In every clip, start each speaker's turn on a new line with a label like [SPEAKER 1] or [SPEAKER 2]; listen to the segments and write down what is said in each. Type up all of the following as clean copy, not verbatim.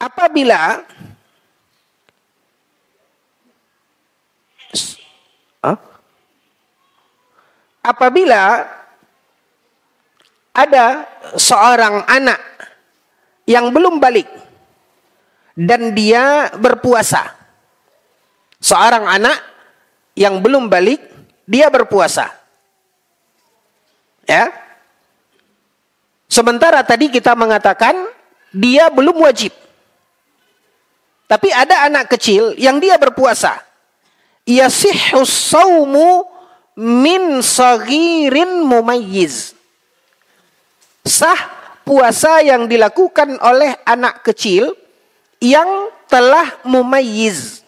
[SPEAKER 1] apabila ada seorang anak yang belum balik dan dia berpuasa. Seorang anak yang belum balik, dia berpuasa. Ya. Sementara tadi kita mengatakan dia belum wajib. Tapi ada anak kecil yang dia berpuasa. Yasihhus shaumu min saghirin mumayyiz. Sah puasa yang dilakukan oleh anak kecil yang telah mumayyiz,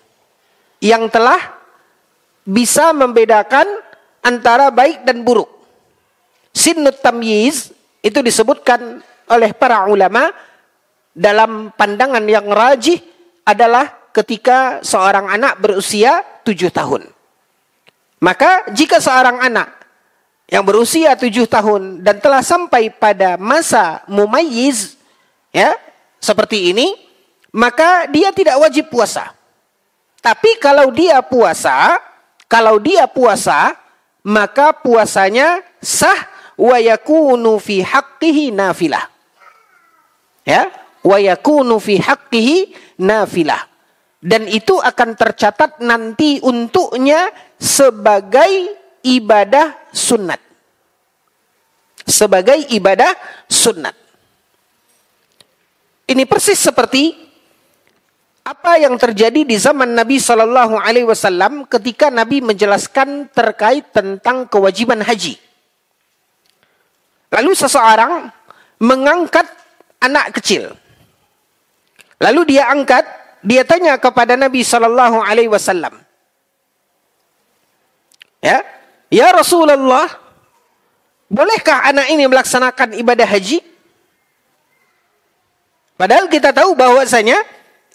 [SPEAKER 1] yang telah bisa membedakan antara baik dan buruk. Sinnut tamyiz itu disebutkan oleh para ulama dalam pandangan yang rajih adalah ketika seorang anak berusia 7 tahun. Maka jika seorang anak yang berusia 7 tahun dan telah sampai pada masa mumayyiz, ya, seperti ini, maka dia tidak wajib puasa. Tapi kalau dia puasa, maka puasanya sah wa yakunu fi haqqihi nafilah. Ya, wa yakunu fi haqqihi nafilah. Dan itu akan tercatat nanti untuknya sebagai ibadah sunnat. Sebagai ibadah sunnat. Ini persis seperti apa yang terjadi di zaman Nabi Shallallahu Alaihi Wasallam ketika Nabi menjelaskan terkait tentang kewajiban haji. Lalu seseorang mengangkat anak kecil. Lalu dia tanya kepada Nabi Shallallahu Alaihi Wasallam, ya Rasulullah, bolehkah anak ini melaksanakan ibadah haji? Padahal kita tahu bahwasanya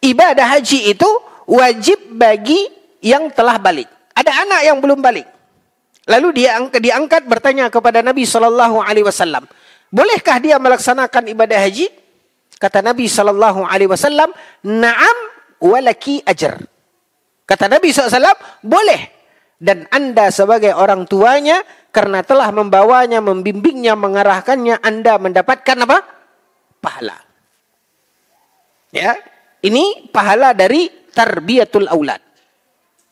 [SPEAKER 1] ibadah haji itu wajib bagi yang telah balik. Ada anak yang belum balik. Lalu dia diangkat bertanya kepada Nabi Shallallahu Alaihi Wasallam, bolehkah dia melaksanakan ibadah haji? Kata Nabi Shallallahu Alaihi Wasallam, na'am walaki ajr. Kata Nabi SAW, boleh. Dan Anda sebagai orang tuanya, karena telah membawanya, membimbingnya, mengarahkannya, Anda mendapatkan apa? Pahala. Ya, ini pahala dari tarbiyatul aulad.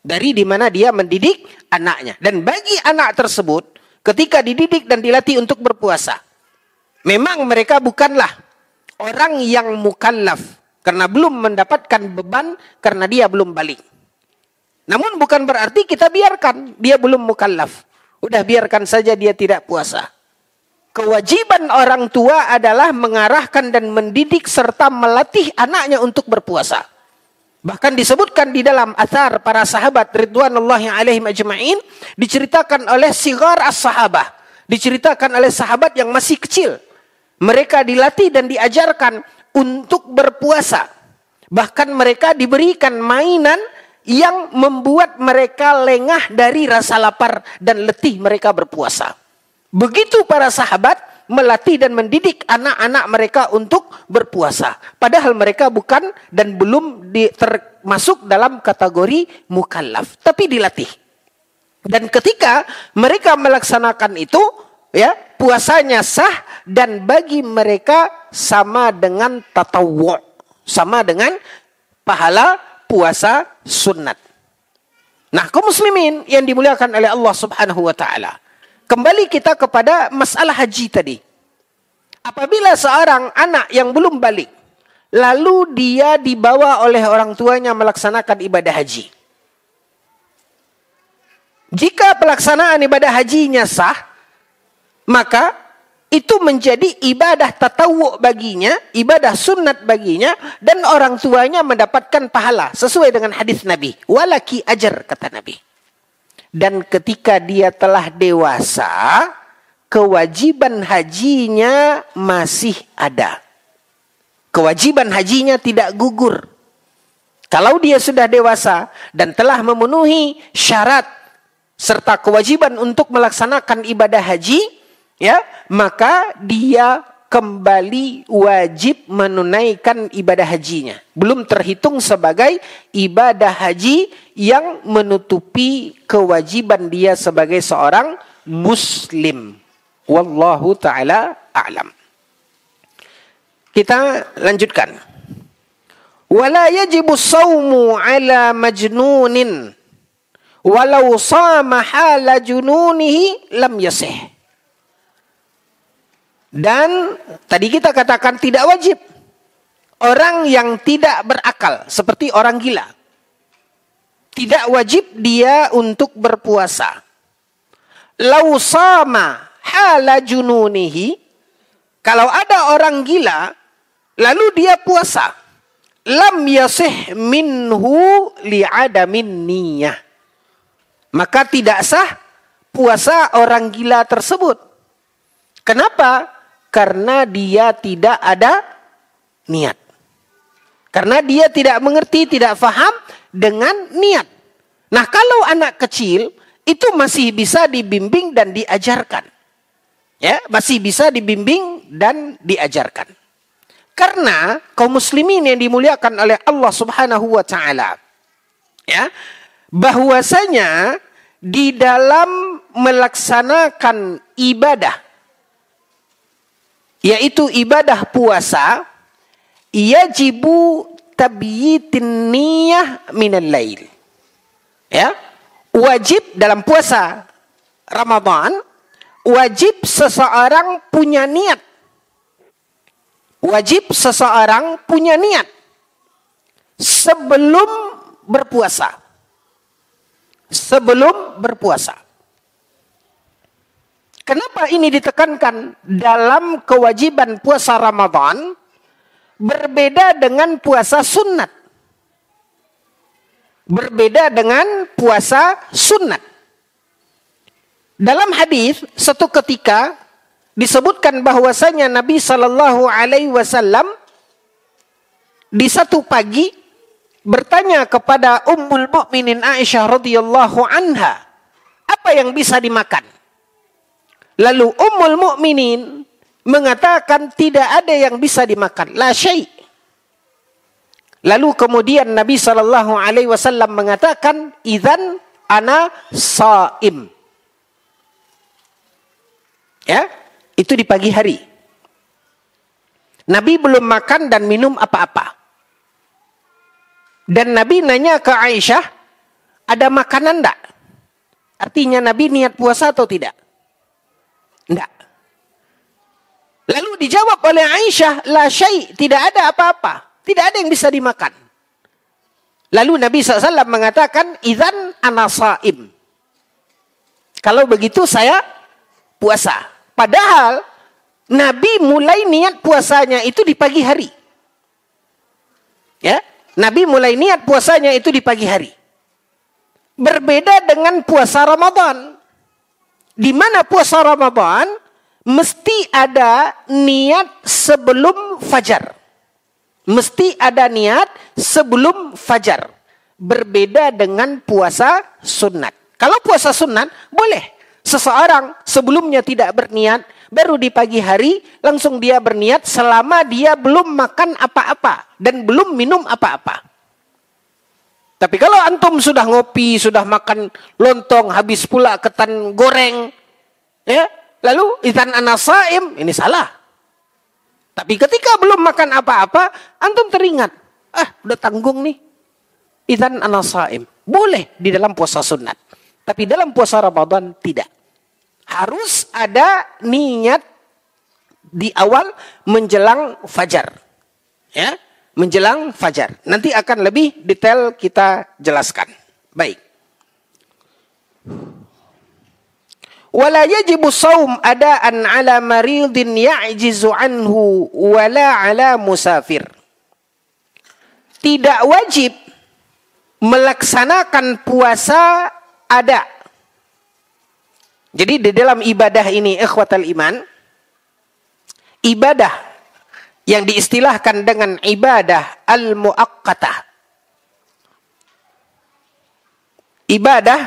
[SPEAKER 1] Dari di mana dia mendidik anaknya. Dan bagi anak tersebut, ketika dididik dan dilatih untuk berpuasa, memang mereka bukanlah orang yang mukallaf. Karena belum mendapatkan beban, karena dia belum balik. Namun bukan berarti kita biarkan dia belum mukallaf. Udah biarkan saja dia tidak puasa. Kewajiban orang tua adalah mengarahkan dan mendidik serta melatih anaknya untuk berpuasa. Bahkan disebutkan di dalam athar para sahabat ridwanullahi alaihim ajma'in, diceritakan oleh sigar as-sahabah, diceritakan oleh sahabat yang masih kecil. Mereka dilatih dan diajarkan untuk berpuasa. Bahkan mereka diberikan mainan yang membuat mereka lengah dari rasa lapar dan letih mereka berpuasa. Begitu para sahabat melatih dan mendidik anak-anak mereka untuk berpuasa. Padahal mereka bukan dan belum termasuk dalam kategori mukallaf, tapi dilatih. Dan ketika mereka melaksanakan itu, ya, puasanya sah dan bagi mereka sama dengan tatawwu', sama dengan pahala puasa sunnat. Nah, kaum muslimin yang dimuliakan oleh Allah Subhanahu wa taala. Kembali kita kepada masalah haji tadi. Apabila seorang anak yang belum balik, lalu dia dibawa oleh orang tuanya melaksanakan ibadah haji. Jika pelaksanaan ibadah hajinya sah, maka itu menjadi ibadah tatawwu' baginya, ibadah sunnat baginya, dan orang tuanya mendapatkan pahala sesuai dengan hadis Nabi. Walaki ajr, kata Nabi. Dan ketika dia telah dewasa, kewajiban hajinya masih ada. Kewajiban hajinya tidak gugur. Kalau dia sudah dewasa dan telah memenuhi syarat serta kewajiban untuk melaksanakan ibadah haji, ya, maka dia kembali wajib menunaikan ibadah hajinya. Belum terhitung sebagai ibadah haji yang menutupi kewajiban dia sebagai seorang muslim. Wallahu ta'ala a'lam. Kita lanjutkan. Wala yajibu sawmu ala majnunin walau sama hala jununihi lam yasih. Dan tadi kita katakan tidak wajib. Orang yang tidak berakal, seperti orang gila. Tidak wajib dia untuk berpuasa. Lau sama hala jununihi. Kalau ada orang gila, lalu dia puasa. Lam yasih minhu li'adamin niyah. Maka tidak sah puasa orang gila tersebut. Kenapa? Karena dia tidak ada niat. Karena dia tidak mengerti, tidak faham dengan niat. Nah, kalau anak kecil itu masih bisa dibimbing dan diajarkan. Ya, masih bisa dibimbing dan diajarkan. Karena kaum muslimin yang dimuliakan oleh Allah Subhanahu wa taala, ya, bahwasanya di dalam melaksanakan ibadah, yaitu ibadah puasa, yajibu tabyitin niyah minal lail. Ya, wajib dalam puasa Ramadan, wajib seseorang punya niat. Wajib seseorang punya niat sebelum berpuasa. Sebelum berpuasa. Kenapa ini ditekankan dalam kewajiban puasa Ramadan berbeda dengan puasa sunat? Berbeda dengan puasa sunat. Dalam hadis satu ketika disebutkan bahwasanya Nabi Shallallahu Alaihi Wasallam di satu pagi bertanya kepada Ummul Mukminin Aisyah radhiyallahu anha, apa yang bisa dimakan? Lalu Ummul Mukminin mengatakan tidak ada yang bisa dimakan, la syai'. Lalu kemudian Nabi Shallallahu Alaihi Wasallam mengatakan, idzan ana shaim. Ya, itu di pagi hari. Nabi belum makan dan minum apa-apa. Dan Nabi nanya ke Aisyah, ada makanan enggak? Artinya Nabi niat puasa atau tidak? Enggak. Lalu dijawab oleh Aisyah, la syai', tidak ada apa-apa. Tidak ada yang bisa dimakan. Lalu Nabi SAW mengatakan, idzan ana shaim. Kalau begitu saya puasa. Padahal Nabi mulai niat puasanya itu di pagi hari. Ya, Nabi mulai niat puasanya itu di pagi hari. Berbeda dengan puasa Ramadan. Di mana puasa Ramadan mesti ada niat sebelum fajar. Mesti ada niat sebelum fajar. Berbeda dengan puasa sunat. Kalau puasa sunat boleh. Seseorang sebelumnya tidak berniat, baru di pagi hari langsung dia berniat selama dia belum makan apa-apa dan belum minum apa-apa. Tapi kalau antum sudah ngopi, sudah makan lontong, habis pula ketan goreng, ya, lalu idzan ana shaim, ini salah. Tapi ketika belum makan apa-apa, antum teringat, udah tanggung nih, idzan ana shaim. Boleh di dalam puasa sunat. Tapi dalam puasa Ramadan tidak. Harus ada niat di awal menjelang fajar. Ya, menjelang fajar. Nanti akan lebih detail kita jelaskan. Baik. Wala yajibu shaum adaan ala maridin ya'jizu anhu wala ala musafir. Tidak wajib melaksanakan puasa ada. Jadi di dalam ibadah ini, ikhwatal iman, ibadah yang diistilahkan dengan ibadah al-muaqqatah. Ibadah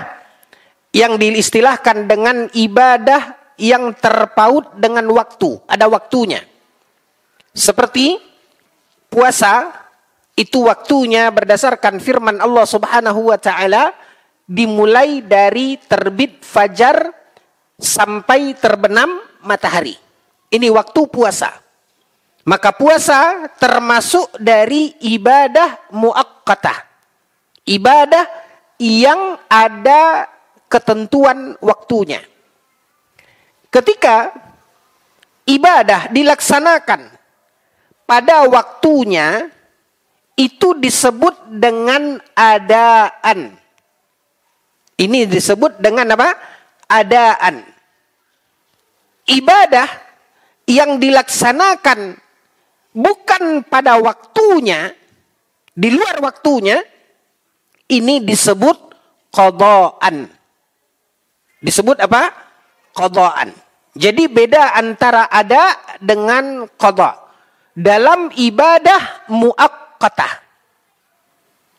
[SPEAKER 1] yang diistilahkan dengan ibadah yang terpaut dengan waktu, ada waktunya. Seperti puasa, itu waktunya berdasarkan firman Allah Subhanahu wa taala dimulai dari terbit fajar sampai terbenam matahari. Ini waktu puasa. Maka puasa termasuk dari ibadah muakkatah. Ibadah yang ada ketentuan waktunya. Ketika ibadah dilaksanakan pada waktunya, itu disebut dengan adaan. Ini disebut dengan apa? Adaan. Ibadah yang dilaksanakan bukan pada waktunya, di luar waktunya, ini disebut qadaan. Disebut apa? Qadaan. Jadi beda antara ada dengan qada. Dalam ibadah muakkatah.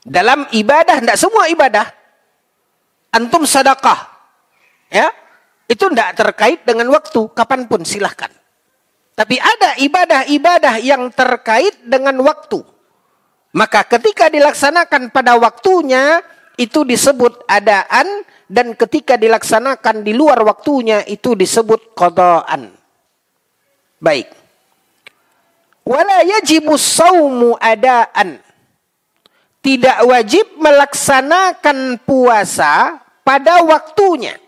[SPEAKER 1] Dalam ibadah, tidak semua ibadah. Antum sedekah, ya, itu tidak terkait dengan waktu, kapanpun silahkan. Tapi ada ibadah-ibadah yang terkait dengan waktu. Maka ketika dilaksanakan pada waktunya, itu disebut adaan, dan ketika dilaksanakan di luar waktunya, itu disebut qadaan. Baik. Wala yajibus saumu adaan. Tidak wajib melaksanakan puasa pada waktunya.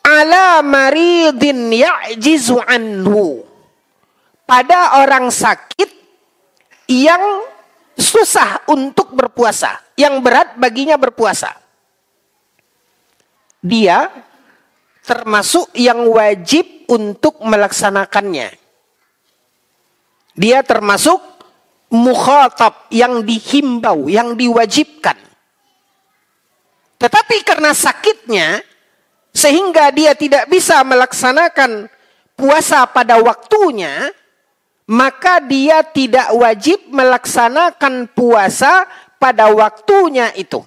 [SPEAKER 1] Ala maridin ya'jizu anhu. Pada orang sakit yang susah untuk berpuasa, yang berat baginya berpuasa. Dia termasuk yang wajib untuk melaksanakannya. Dia termasuk mukhatab, yang dihimbau, yang diwajibkan. Tetapi karena sakitnya, sehingga dia tidak bisa melaksanakan puasa pada waktunya, maka dia tidak wajib melaksanakan puasa pada waktunya itu.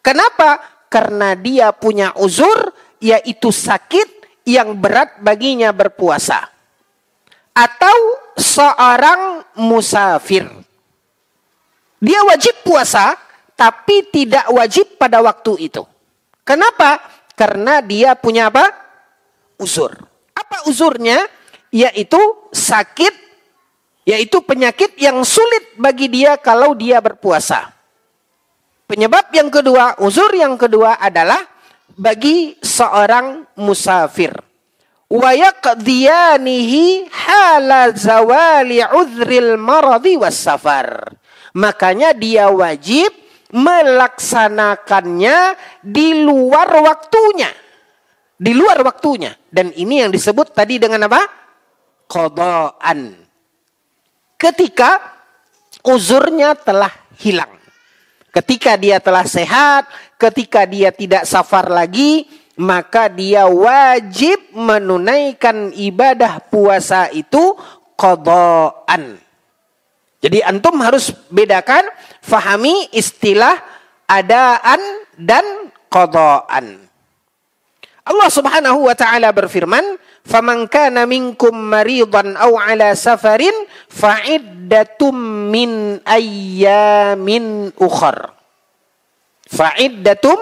[SPEAKER 1] Kenapa? Karena dia punya uzur, yaitu sakit yang berat baginya berpuasa. Atau seorang musafir. Dia wajib puasa, tapi tidak wajib pada waktu itu. Kenapa? Karena dia punya apa? Uzur. Apa uzurnya? Yaitu sakit, yaitu penyakit yang sulit bagi dia kalau dia berpuasa. Penyebab yang kedua, uzur yang kedua adalah bagi seorang musafir. Wa yaqdiyanihi hala zawali udhril maradi was safar. Makanya dia wajib melaksanakannya di luar waktunya. Di luar waktunya. Dan ini yang disebut tadi dengan apa? Qadaan. Ketika uzurnya telah hilang. Ketika dia telah sehat, ketika dia tidak safar lagi, maka dia wajib menunaikan ibadah puasa itu qadaan. Jadi antum harus bedakan, fahami istilah adaan dan qadaan. Allah Subhanahu wa taala berfirman, "Faman kana minkum maridan aw ala safarin fa'iddatum min ayyamin ukhar." Fa'iddatum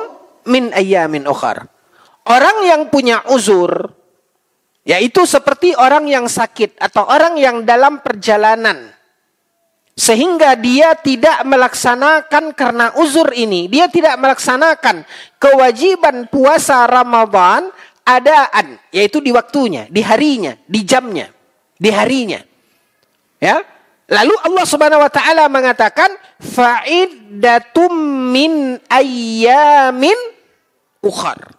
[SPEAKER 1] min ayyamin ukhar. Orang yang punya uzur, yaitu seperti orang yang sakit atau orang yang dalam perjalanan, sehingga dia tidak melaksanakan karena uzur ini, dia tidak melaksanakan kewajiban puasa Ramadan adaan, yaitu di waktunya, di harinya, di jamnya, di harinya. Ya. Lalu Allah Subhanahu wa taala mengatakan fa'iddatum min ayyamin ukhar.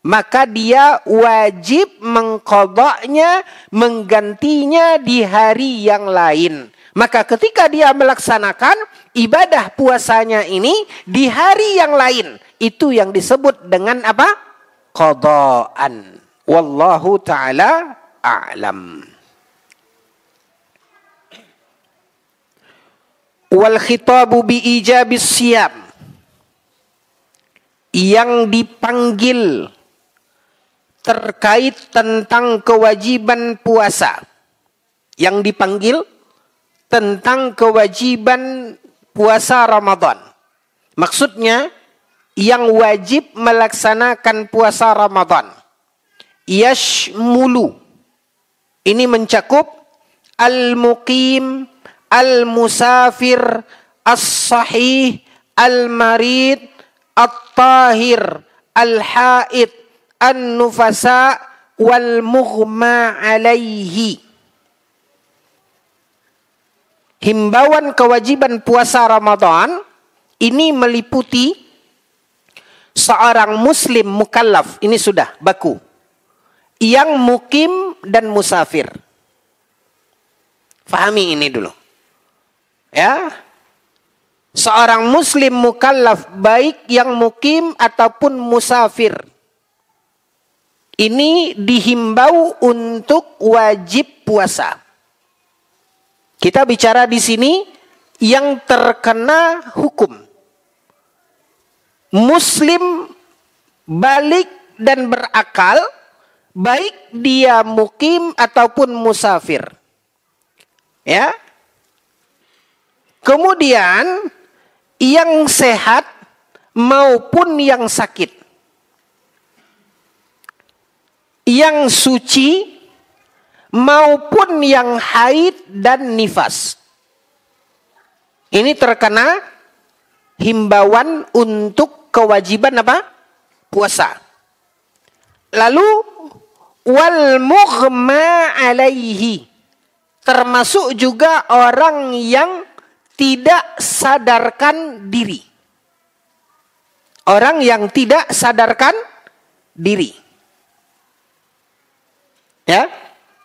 [SPEAKER 1] Maka dia wajib mengqadanya, menggantinya di hari yang lain. Maka ketika dia melaksanakan ibadah puasanya ini di hari yang lain, itu yang disebut dengan apa? Qadaan. Wallahu ta'ala a'lam. Wal khitabu bi ijabis siyam. Yang dipanggil terkait tentang kewajiban puasa. Yang dipanggil tentang kewajiban puasa Ramadan. Maksudnya yang wajib melaksanakan puasa Ramadan. Yashmulu. Ini mencakup al-muqim, al-musafir, as-sahih, al-marid, at-tahir, al-haid, an-nufasa, wal-mughma alaihi. Himbauan kewajiban puasa Ramadan ini meliputi seorang muslim mukallaf, ini sudah baku, yang mukim dan musafir. Fahami ini dulu. Ya. Seorang muslim mukallaf baik yang mukim ataupun musafir. Ini dihimbau untuk wajib puasa. Kita bicara di sini yang terkena hukum. Muslim balik dan berakal, baik dia mukim ataupun musafir. Ya. Kemudian yang sehat maupun yang sakit. Yang suci maupun yang haid dan nifas. Ini terkena himbauan untuk kewajiban apa? Puasa. Lalu wal mughma alaihi, termasuk juga orang yang tidak sadarkan diri. Orang yang tidak sadarkan diri. Ya.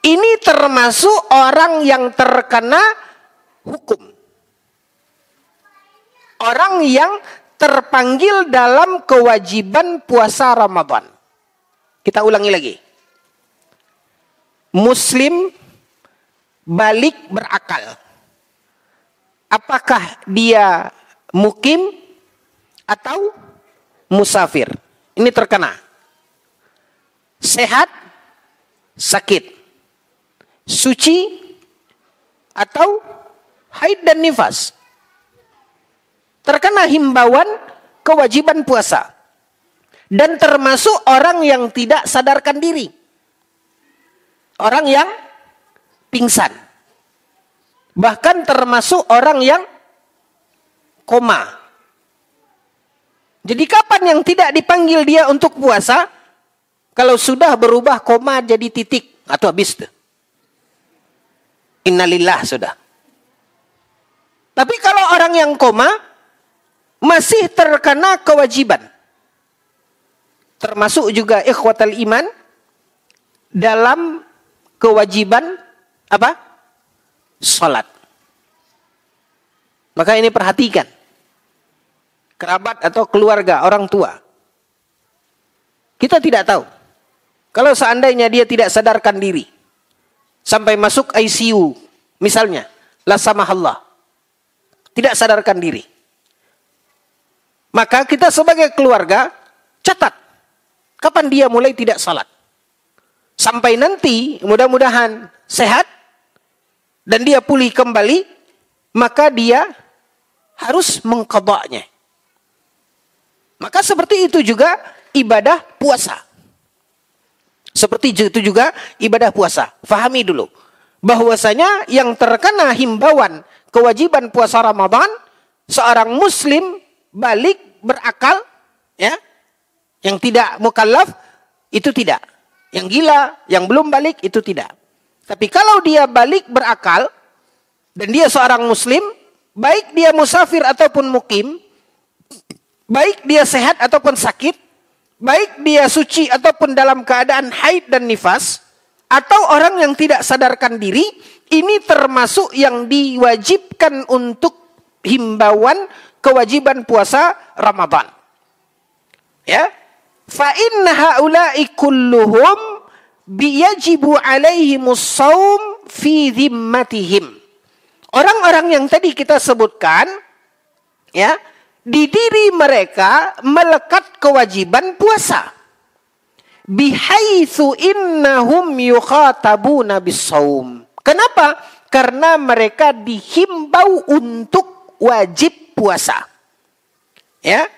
[SPEAKER 1] Ini termasuk orang yang terkena hukum. Orang yang terpanggil dalam kewajiban puasa Ramadan. Kita ulangi lagi. Muslim balik berakal. Apakah dia mukim atau musafir? Ini terkena. Sehat, sakit. Suci atau haid dan nifas. Terkena himbauan kewajiban puasa. Dan termasuk orang yang tidak sadarkan diri. Orang yang pingsan. Bahkan termasuk orang yang koma. Jadi kapan yang tidak dipanggil dia untuk puasa? Kalau sudah berubah koma jadi titik atau habis tuh. Innalillah sudah. Tapi kalau orang yang koma masih terkena kewajiban. Termasuk juga ikhwatal iman dalam kewajiban apa? Salat. Maka ini perhatikan. Kerabat atau keluarga, orang tua. Kita tidak tahu. Kalau seandainya dia tidak sadarkan diri. Sampai masuk ICU. Misalnya. La samahallah. Tidak sadarkan diri. Maka kita sebagai keluarga. Catat. Kapan dia mulai tidak salat. Sampai nanti mudah-mudahan sehat. Dan dia pulih kembali. Maka dia harus mengqadanya. Maka seperti itu juga ibadah puasa. Seperti itu juga ibadah puasa. Fahami dulu. Bahwasanya yang terkena himbauan kewajiban puasa Ramadan. Seorang muslim balik berakal. Ya, yang tidak mukallaf itu tidak. Yang gila, yang belum balik itu tidak. Tapi kalau dia balik berakal. Dan dia seorang muslim. Baik dia musafir ataupun mukim. Baik dia sehat ataupun sakit. Baik dia suci ataupun dalam keadaan haid dan nifas. Atau orang yang tidak sadarkan diri. Ini termasuk yang diwajibkan untuk himbauan kewajiban puasa Ramadan. Ya. Fa inna haula'i kulluhum biyajibu alaihimus saum fi dhimmatihim. Orang-orang yang tadi kita sebutkan. Ya. Di diri mereka melekat kewajiban puasa. bihaitsu innahum yukhatabuna bisawm. Kenapa? Karena mereka dihimbau untuk wajib puasa. Ya.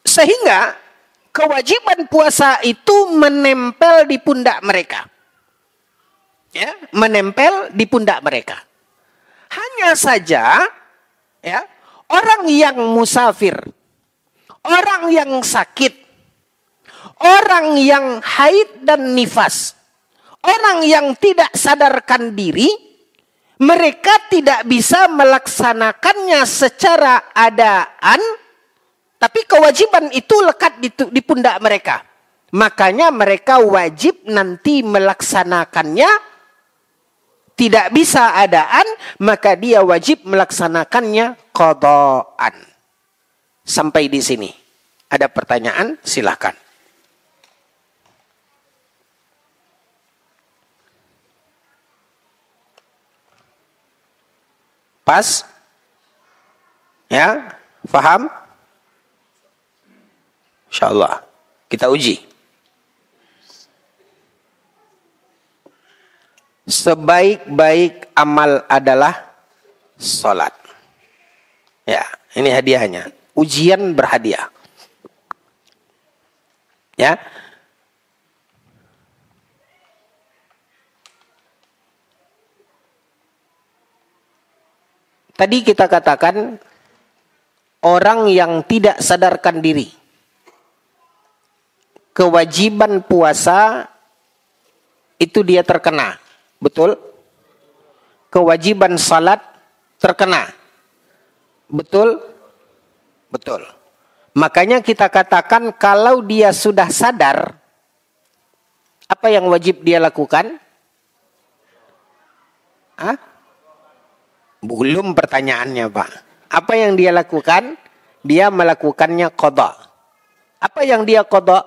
[SPEAKER 1] Sehingga kewajiban puasa itu menempel di pundak mereka. Ya, menempel di pundak mereka. Hanya saja ya, orang yang musafir, orang yang sakit, orang yang haid dan nifas, orang yang tidak sadarkan diri, mereka tidak bisa melaksanakannya secara adaan, tapi kewajiban itu lekat di pundak mereka. Makanya mereka wajib nanti melaksanakannya. Tidak bisa adaan, maka dia wajib melaksanakannya qadaan. Sampai di sini. Ada pertanyaan? Silahkan. Pas? Ya? Faham? Insyaallah. Kita uji. Sebaik-baik amal adalah salat. Ya, ini hadiahnya. Ujian berhadiah. Ya. Tadi kita katakan orang yang tidak sadarkan diri. Kewajiban puasa itu dia terkena. Betul? Kewajiban salat terkena. Betul? Betul. Makanya kita katakan kalau dia sudah sadar, apa yang wajib dia lakukan? Hah? Belum pertanyaannya, Pak. Apa yang dia lakukan? Dia melakukannya qada. Apa yang dia qada?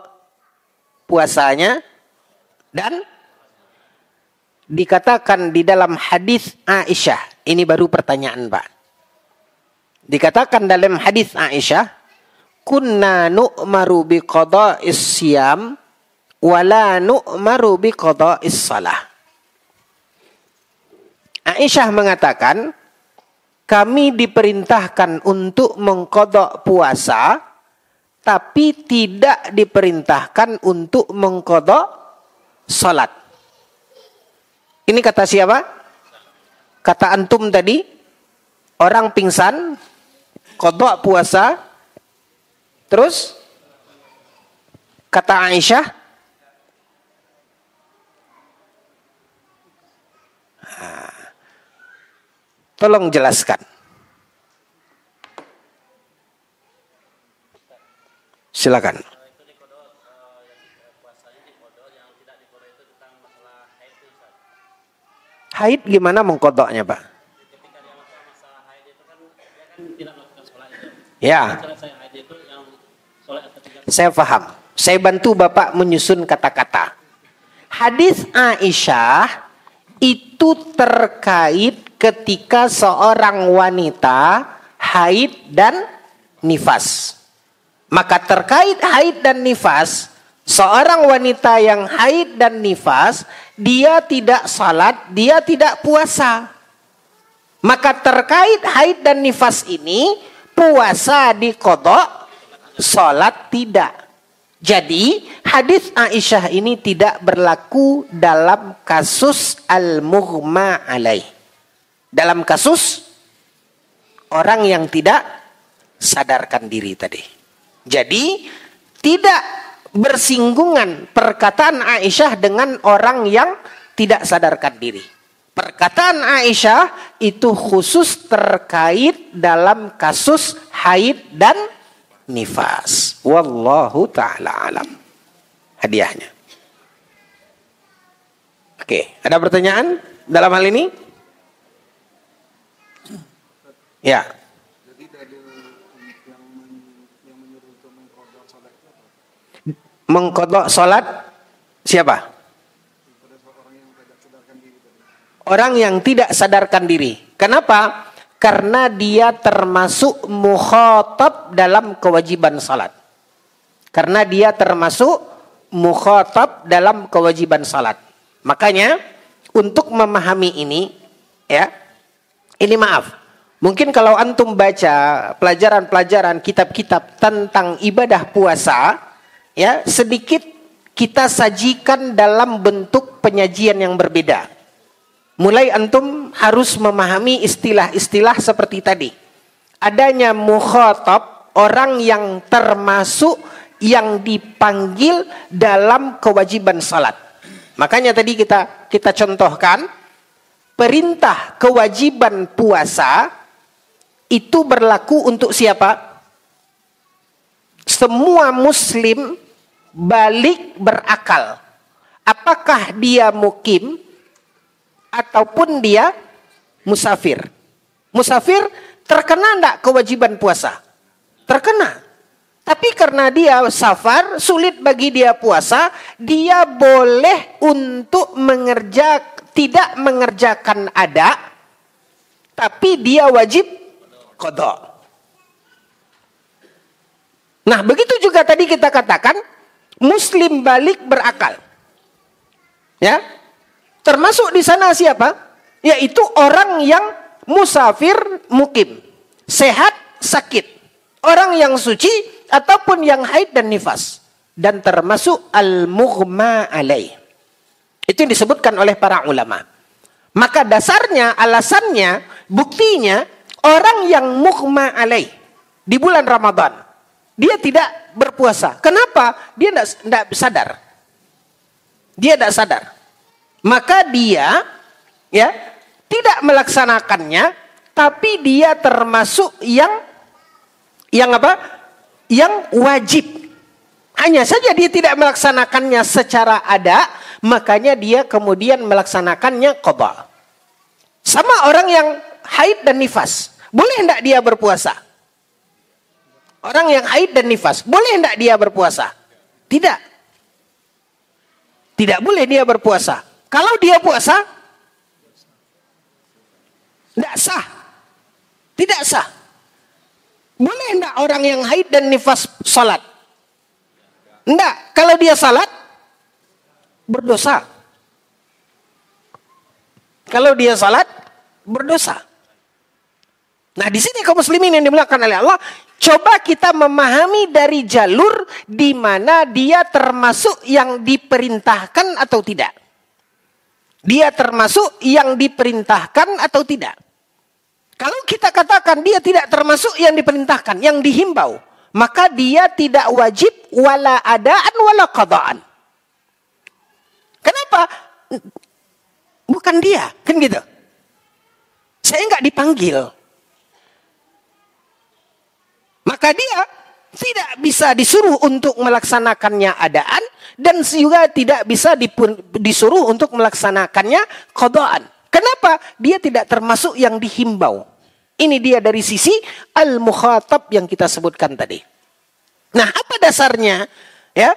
[SPEAKER 1] Puasanya dan dikatakan di dalam hadis Aisyah. Ini baru pertanyaan, Pak. Dikatakan dalam hadis Aisyah, kunna nu'maru bi qada'is siyam wa la nu'maru bi qada'is salah. Aisyah mengatakan, kami diperintahkan untuk mengqada' puasa, tapi tidak diperintahkan untuk mengqada' salat. Ini kata siapa? Kata antum tadi, orang pingsan, qada puasa, terus kata Aisyah, tolong jelaskan. Silakan. Haid gimana mengkodoknya, Pak?
[SPEAKER 2] Ketika dia masa haid itu kan dia kan tidak melakukan sholat itu.
[SPEAKER 1] Ya.
[SPEAKER 2] Selesai haid itu yang sholat ketika.
[SPEAKER 1] Saya paham. Saya bantu Bapak menyusun kata-kata. Hadis Aisyah itu terkait ketika seorang wanita haid dan nifas. Maka terkait haid dan nifas, seorang wanita yang haid dan nifas, dia tidak salat, dia tidak puasa. Maka terkait haid dan nifas ini, puasa diqadha, salat tidak. Jadi hadis Aisyah ini tidak berlaku dalam kasus al-mughma alaih. Dalam kasus orang yang tidak sadarkan diri tadi. Jadi tidak bersinggungan perkataan Aisyah dengan orang yang tidak sadarkan diri. Perkataan Aisyah itu khusus terkait dalam kasus haid dan nifas. Wallahu ta'ala alam. Hadiahnya. Oke, ada pertanyaan dalam hal ini? Ya.
[SPEAKER 3] Jadi dalil yang menyuruh untuk mengqadha salat itu apa?
[SPEAKER 1] Mengqadha salat siapa?
[SPEAKER 3] Pada orang yang tidak sadarkan diri tadi.
[SPEAKER 1] Orang yang tidak sadarkan diri. Kenapa? Karena dia termasuk mukhatab dalam kewajiban salat. Karena dia termasuk mukhatab dalam kewajiban salat. Makanya untuk memahami ini, ya, ini maaf. Mungkin kalau antum baca pelajaran-pelajaran kitab-kitab tentang ibadah puasa, ya, sedikit kita sajikan dalam bentuk penyajian yang berbeda. Mulai antum harus memahami istilah-istilah seperti tadi. Adanya mukhatab, orang yang termasuk yang dipanggil dalam kewajiban salat. Makanya tadi kita contohkan perintah kewajiban puasa itu berlaku untuk siapa? Semua muslim balik berakal. Apakah dia mukim ataupun dia musafir? Musafir terkena enggak kewajiban puasa? Terkena. Tapi karena dia safar, sulit bagi dia puasa, dia boleh untuk tidak mengerjakan ada, tapi dia wajib qada. Nah, begitu juga tadi kita katakan, muslim balik berakal. Ya. Termasuk di sana siapa? Yaitu orang yang musafir mukim, sehat sakit, orang yang suci ataupun yang haid dan nifas, dan termasuk al-mughma alaih. Itu yang disebutkan oleh para ulama. Maka dasarnya, alasannya, buktinya orang yang mughma alaih di bulan Ramadan, dia tidak berpuasa. Kenapa? Dia tidak sadar. Dia tidak sadar. Maka dia, ya, tidak melaksanakannya, tapi dia termasuk yang apa? Yang wajib. Hanya saja dia tidak melaksanakannya secara ada, makanya dia kemudian melaksanakannya qada. Sama orang yang haid dan nifas, boleh tidak dia berpuasa? Orang yang haid dan nifas, boleh tidak dia berpuasa? Tidak. Tidak boleh dia berpuasa. Kalau dia puasa, tidak sah. Tidak sah. Boleh enggak orang yang haid dan nifas salat? Enggak. Kalau dia salat, berdosa. Kalau dia salat, berdosa. Nah, di sini kaum muslimin yang dimuliakan oleh Allah, coba kita memahami dari jalur di mana dia termasuk yang diperintahkan atau tidak. Dia termasuk yang diperintahkan atau tidak. Kalau kita katakan dia tidak termasuk yang diperintahkan, yang dihimbau, maka dia tidak wajib wala adaan wala qadaan. Kenapa? Bukan dia, kan gitu. Saya enggak dipanggil. Maka dia tidak bisa disuruh untuk melaksanakannya adaan, dan juga tidak bisa disuruh untuk melaksanakannya qadaan. Kenapa? Dia tidak termasuk yang dihimbau. Ini dia dari sisi al-mukhatab yang kita sebutkan tadi. Nah, apa dasarnya? Ya,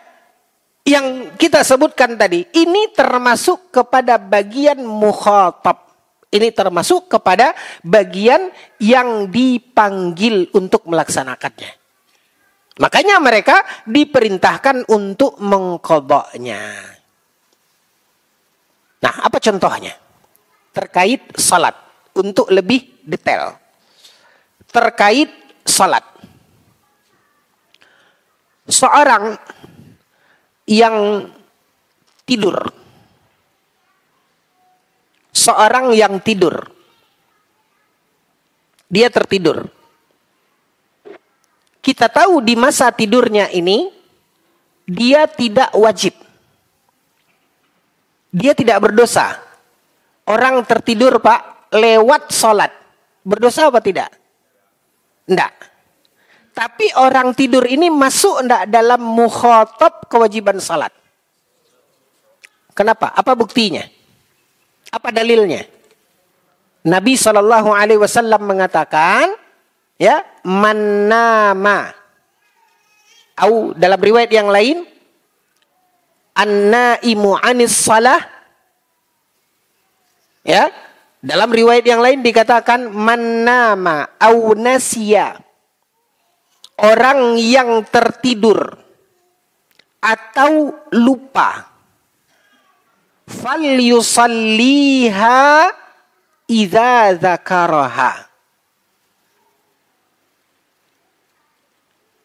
[SPEAKER 1] yang kita sebutkan tadi, ini termasuk kepada bagian mukhatab. Ini termasuk kepada bagian yang dipanggil untuk melaksanakannya. Makanya mereka diperintahkan untuk mengqadanya. Nah, apa contohnya? Terkait salat, untuk lebih detail. Terkait salat. Seorang yang tidur. Seorang yang tidur. Dia tertidur. Kita tahu di masa tidurnya ini, dia tidak wajib. Dia tidak berdosa. Orang tertidur, Pak, lewat sholat. Berdosa apa tidak? Tidak. Tapi orang tidur ini masuk tidak dalam mukhatab kewajiban sholat. Kenapa? Apa buktinya? Apa dalilnya? Nabi SAW mengatakan, ya, man nama, atau dalam riwayat yang lain, an-naimu anis salah. Ya, dalam riwayat yang lain dikatakan man nama au nasiya. Orang yang tertidur atau lupa, falyusalliha idza dzakaraha.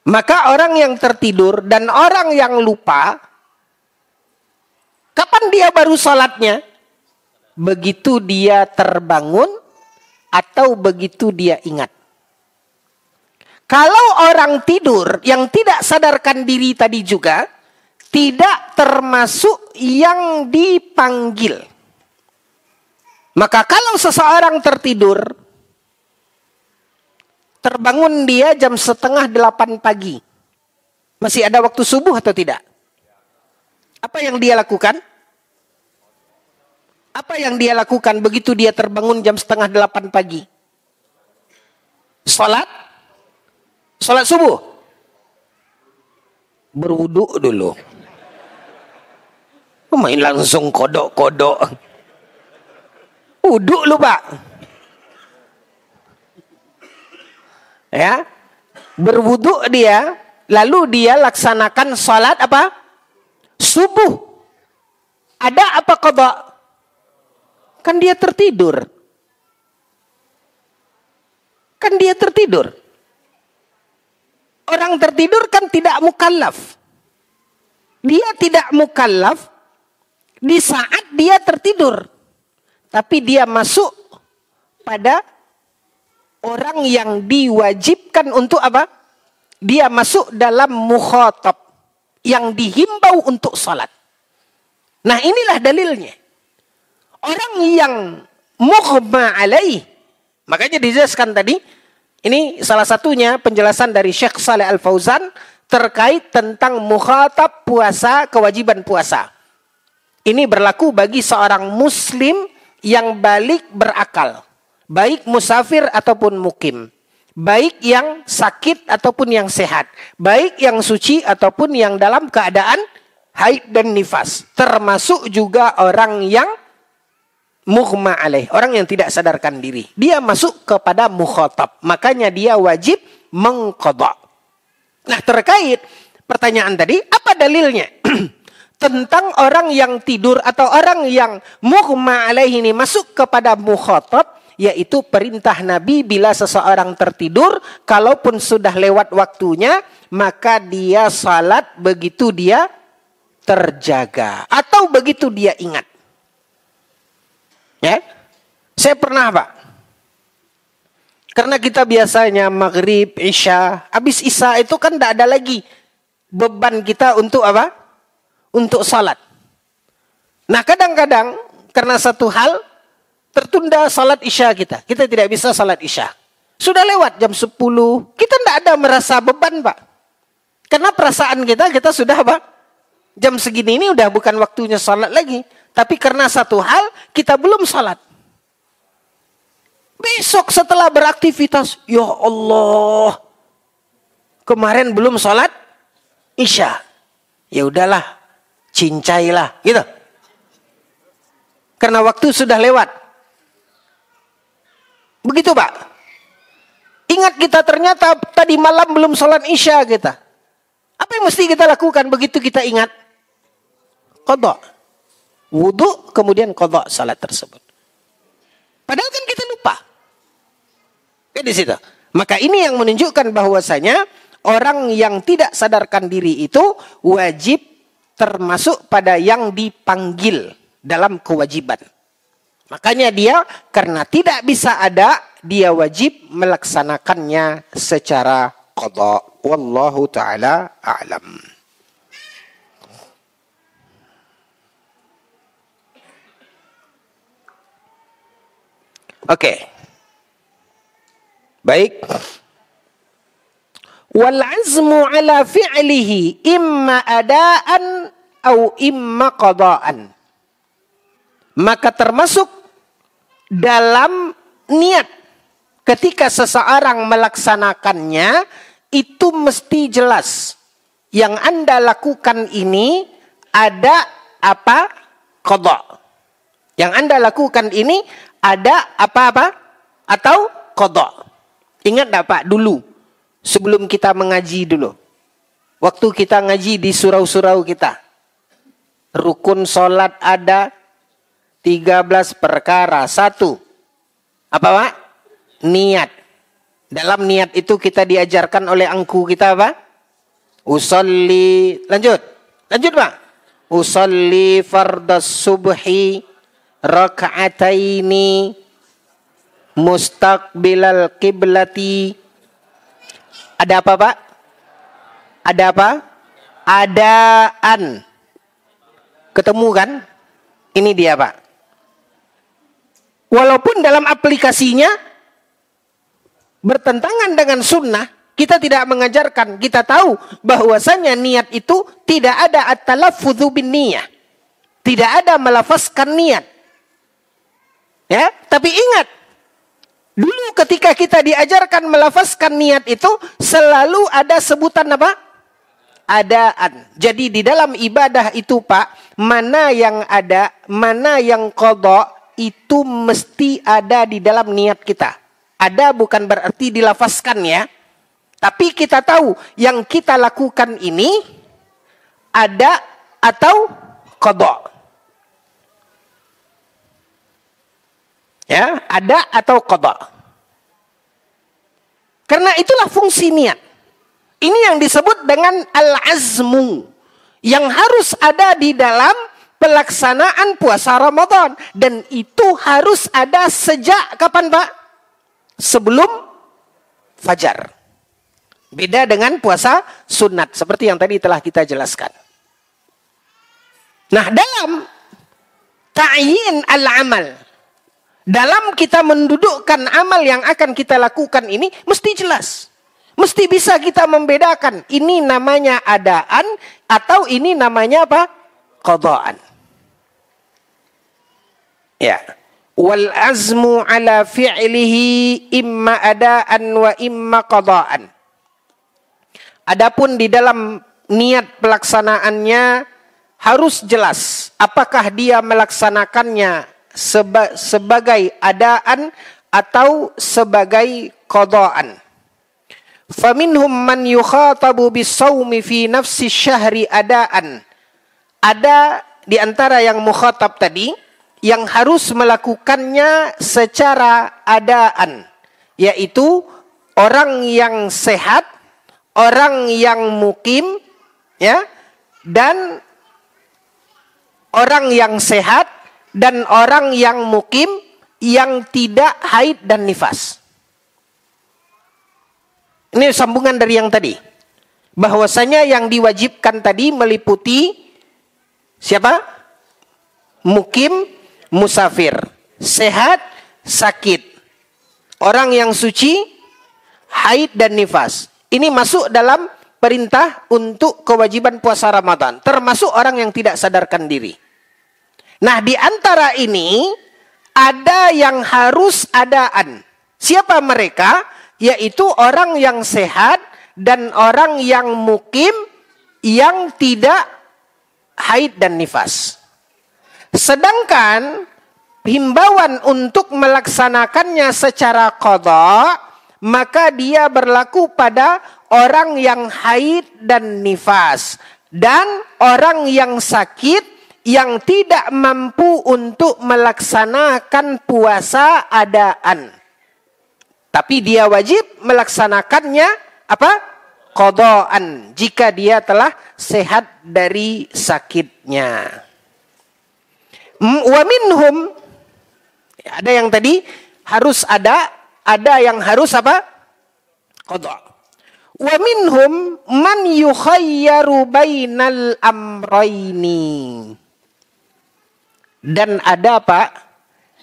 [SPEAKER 1] Maka orang yang tertidur dan orang yang lupa, kapan dia baru salatnya? Begitu dia terbangun atau begitu dia ingat. Kalau orang tidur yang tidak sadarkan diri tadi juga, tidak termasuk yang dipanggil. Maka kalau seseorang tertidur, terbangun dia jam 7:30 pagi. Masih ada waktu subuh atau tidak? Apa yang dia lakukan? Apa yang dia lakukan begitu dia terbangun jam 7:30 pagi? Salat subuh. Berwudu dulu. Main langsung kodok-kodok. Wudu lu, Pak. Ya. Berwudu dia, lalu dia laksanakan salat apa? Subuh. Ada apa qada? Kan dia tertidur. Kan dia tertidur. Orang tertidur kan tidak mukallaf. Dia tidak mukallaf di saat dia tertidur. Tapi dia masuk pada orang yang diwajibkan untuk apa? Dia masuk dalam mukhatab yang dihimbau untuk salat. Nah, inilah dalilnya. Orang yang mughma alaih, makanya dijelaskan tadi, ini salah satunya penjelasan dari Syekh Saleh Al-Fauzan terkait tentang mukhatab puasa, kewajiban puasa. Ini berlaku bagi seorang muslim yang balik berakal. Baik musafir ataupun mukim. Baik yang sakit ataupun yang sehat. Baik yang suci ataupun yang dalam keadaan haid dan nifas. Termasuk juga orang yang mughma alaih, orang yang tidak sadarkan diri. Dia masuk kepada mukhatab. Makanya dia wajib mengqadha. Nah, terkait pertanyaan tadi, apa dalilnya? Tentang orang yang tidur atau orang yang mughma alaih ini masuk kepada mukhatab, yaitu perintah Nabi bila seseorang tertidur, kalaupun sudah lewat waktunya, maka dia salat begitu dia terjaga atau begitu dia ingat. Ya, saya pernah, Pak. Karena kita biasanya maghrib, isya, habis isya itu kan tidak ada lagi beban kita untuk apa? Untuk salat. Nah, kadang-kadang karena satu hal tertunda salat isya kita. Kita tidak bisa salat isya. Sudah lewat jam 10, kita tidak ada merasa beban, Pak. Karena perasaan kita sudah apa? Jam segini ini udah bukan waktunya salat lagi. Tapi karena satu hal, kita belum salat. Besok setelah beraktivitas, ya Allah, kemarin belum salat isya. Ya udahlah, cincailah, gitu. Karena waktu sudah lewat. Begitu, Pak. Ingat kita ternyata tadi malam belum salat isya kita. Apa yang mesti kita lakukan begitu kita ingat? Qadha. Wudu, kemudian qadha salat tersebut. Padahal kan kita lupa. Kan di situ. Maka ini yang menunjukkan bahwasanya orang yang tidak sadarkan diri itu wajib termasuk pada yang dipanggil dalam kewajiban. Makanya dia karena tidak bisa ada, dia wajib melaksanakannya secara qadha. Wallahu ta'ala a'lam. Oke. Baik. Wal azmu ala fi'lihi imma adaan atau imma qadaan. Maka termasuk dalam niat ketika seseorang melaksanakannya itu mesti jelas. Yang Anda lakukan ini ada apa? Qadha. Yang Anda lakukan ini ada apa-apa? Atau qadha. Ingat enggak, Pak, dulu sebelum kita mengaji dulu. Waktu kita ngaji di surau-surau kita. Rukun sholat ada 13 perkara. 1. Apa Pak? Niat. Dalam niat itu kita diajarkan oleh angku kita apa? Usolli. Lanjut Pak. Usolli fardas subhi raka'ataini mustaqbilal qiblati. Ada apa Pak? Ada apa? Adaan. Ketemu kan? Ini dia Pak. Walaupun dalam aplikasinya bertentangan dengan sunnah, kita tidak mengajarkan. Kita tahu bahwasanya niat itu tidak ada at-talaffudzu bin niyah. Tidak ada melafazkan niat. Ya, tapi ingat, dulu ketika kita diajarkan melafazkan niat itu selalu ada sebutan apa? Adaan. Jadi di dalam ibadah itu Pak, mana yang ada, mana yang qadha, itu mesti ada di dalam niat kita. Ada bukan berarti dilafazkan ya. Tapi kita tahu yang kita lakukan ini ada atau qadha. Ya, ada atau qadha. Karena itulah fungsi niat. Ini yang disebut dengan al-azmu. Yang harus ada di dalam pelaksanaan puasa Ramadan. Dan itu harus ada sejak kapan Pak? Sebelum fajar. Beda dengan puasa sunat. Seperti yang tadi telah kita jelaskan. Nah dalam ta'yin al-amal. Dalam kita mendudukkan amal yang akan kita lakukan ini. Mesti jelas. Mesti bisa kita membedakan. Ini namanya adaan. Atau ini namanya apa? Qadhaan. Ya. Wal azmu ala fi'lihi imma adaan wa imma qadhaan. Adapun di dalam niat pelaksanaannya harus jelas. Apakah dia melaksanakannya sebagai adaan atau sebagai qadhaan. Faminhum man yukhatabu bisawmi fi nafsi syahri adaan. Ada di antara yang mukhatab tadi yang harus melakukannya secara adaan, yaitu orang yang sehat, orang yang mukim, ya, dan orang yang sehat dan orang yang mukim yang tidak haid dan nifas. Ini sambungan dari yang tadi. Bahwasanya yang diwajibkan tadi meliputi siapa? Mukim, musafir, sehat, sakit, orang yang suci, haid dan nifas. Ini masuk dalam perintah untuk kewajiban puasa Ramadan. Termasuk orang yang tidak sadarkan diri. Nah di antara ini ada yang harus adaan. Siapa mereka? Yaitu orang yang sehat dan orang yang mukim yang tidak haid dan nifas. Sedangkan himbauan untuk melaksanakannya secara qadha, maka dia berlaku pada orang yang haid dan nifas. Dan orang yang sakit yang tidak mampu untuk melaksanakan puasa adaan. Tapi dia wajib melaksanakannya apa? Qadhaan jika dia telah sehat dari sakitnya. Wa minhum, ada yang tadi harus ada yang harus apa? Qadha. Wa minhum man yukhayyaru bainal amrayni. Dan ada Pak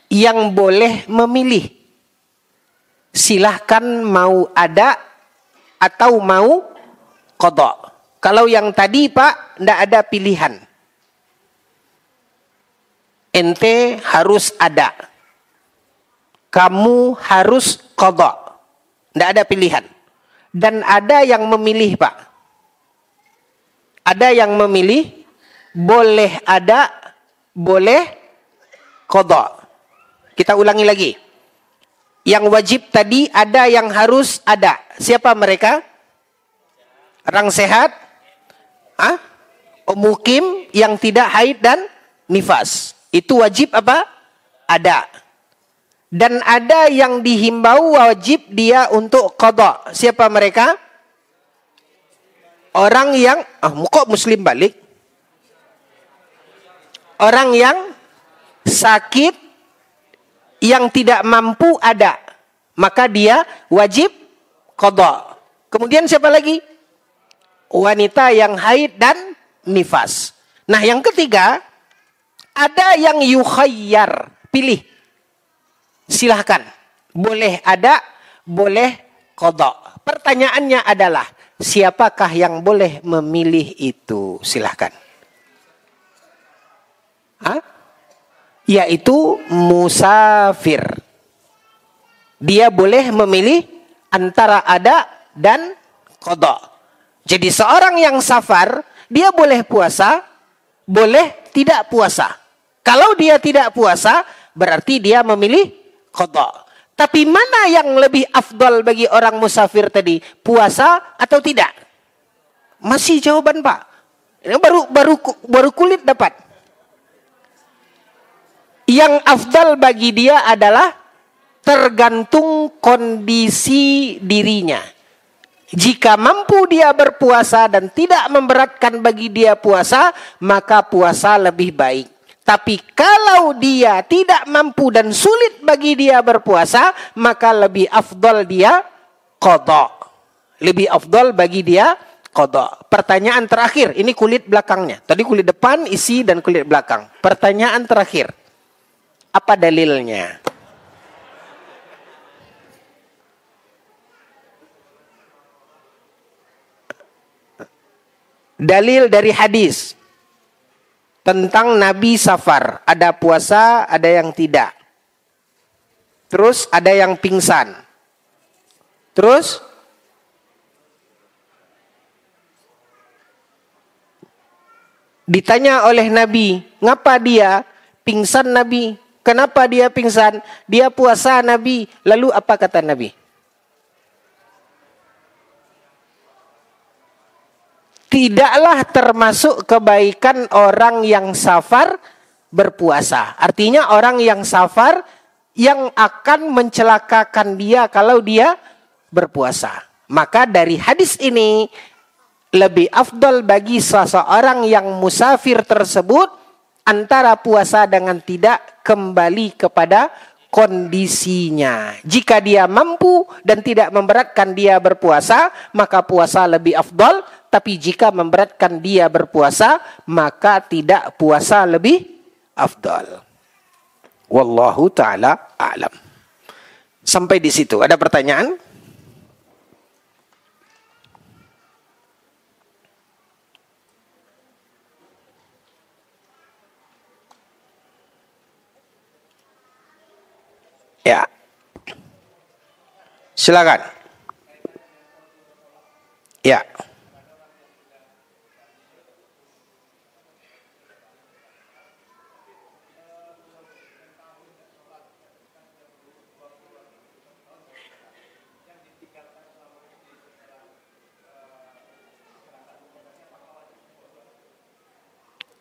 [SPEAKER 1] yang boleh memilih. Silahkan mau ada atau mau qadha. Kalau yang tadi Pak, tidak ada pilihan. Ente harus ada. Kamu harus qadha. Tidak ada pilihan. Dan ada yang memilih Pak. Ada yang memilih boleh ada, boleh qadha. Kita ulangi lagi. Yang wajib tadi ada yang harus ada. Siapa mereka? Orang sehat, Mukim yang tidak haid dan nifas. Itu wajib apa? Ada. Dan ada yang dihimbau wajib dia untuk qada. Siapa mereka? Orang yang kok muslim balik? Orang yang sakit, yang tidak mampu ada, maka dia wajib qada. Kemudian siapa lagi? Wanita yang haid dan nifas. Nah, yang ketiga, ada yang yukhayyar, pilih. Silahkan. Boleh ada, boleh qada. Pertanyaannya adalah, siapakah yang boleh memilih itu? Silahkan. Yaitu musafir. Dia boleh memilih antara ada dan qada. Jadi seorang yang safar, dia boleh puasa, boleh tidak puasa. Kalau dia tidak puasa, berarti dia memilih qada. Tapi mana yang lebih afdal bagi orang musafir tadi? Puasa atau tidak? Masih jawaban Pak. Ini baru kulit dapat. Yang afdal bagi dia adalah tergantung kondisi dirinya. Jika mampu dia berpuasa dan tidak memberatkan bagi dia puasa, maka puasa lebih baik. Tapi kalau dia tidak mampu dan sulit bagi dia berpuasa, maka lebih afdal dia qada. Lebih afdal bagi dia qada. Pertanyaan terakhir, ini kulit belakangnya. Tadi kulit depan, isi, dan kulit belakang. Pertanyaan terakhir. Apa dalilnya? Dalil dari hadis tentang Nabi safar. Ada puasa, ada yang tidak. Terus ada yang pingsan. Terus ditanya oleh Nabi, ngapa dia pingsan Nabi? Kenapa dia pingsan? Dia puasa Nabi. Lalu apa kata Nabi? Tidaklah termasuk kebaikan orang yang safar berpuasa. Artinya orang yang safar yang akan mencelakakan dia kalau dia berpuasa. Maka dari hadis ini lebih afdal bagi seseorang yang musafir tersebut antara puasa dengan tidak, kembali kepada kondisinya. Jika dia mampu dan tidak memberatkan dia berpuasa, maka puasa lebih afdal. Tapi jika memberatkan dia berpuasa, maka tidak puasa lebih afdal. Wallahu ta'ala a'lam. Sampai di situ. Ada pertanyaan? Ya. Silakan. Ya.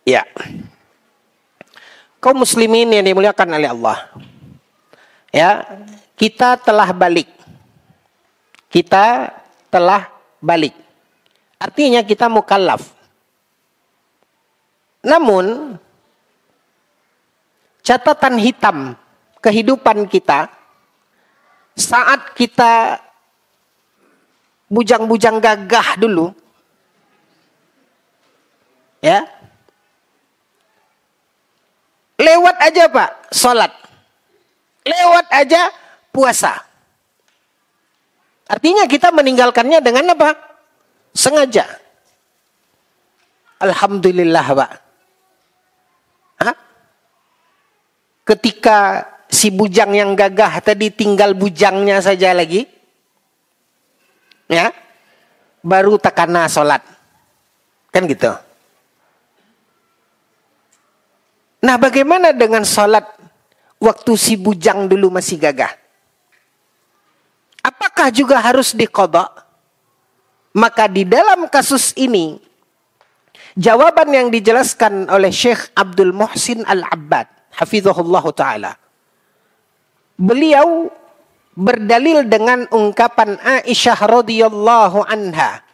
[SPEAKER 1] Ya. Kaum muslimin yang dimuliakan oleh Allah. Ya, kita telah balik. Kita telah balik. Artinya kita mukallaf. Namun catatan hitam kehidupan kita saat kita bujang-bujang gagah dulu, ya, lewat aja Pak sholat, lewat aja puasa. Artinya kita meninggalkannya dengan apa? Sengaja. Alhamdulillah Pak. Hah? Ketika si bujang yang gagah tadi tinggal bujangnya saja lagi, ya, baru takana sholat, kan gitu. Nah, bagaimana dengan sholat waktu si bujang dulu masih gagah? Apakah juga harus diqadha? Maka di dalam kasus ini Jawaban yang dijelaskan oleh Syekh Abdul Muhsin Al-Abbad, hafizahullah ta'ala. Beliau berdalil dengan ungkapan Aisyah radhiyallahu anha,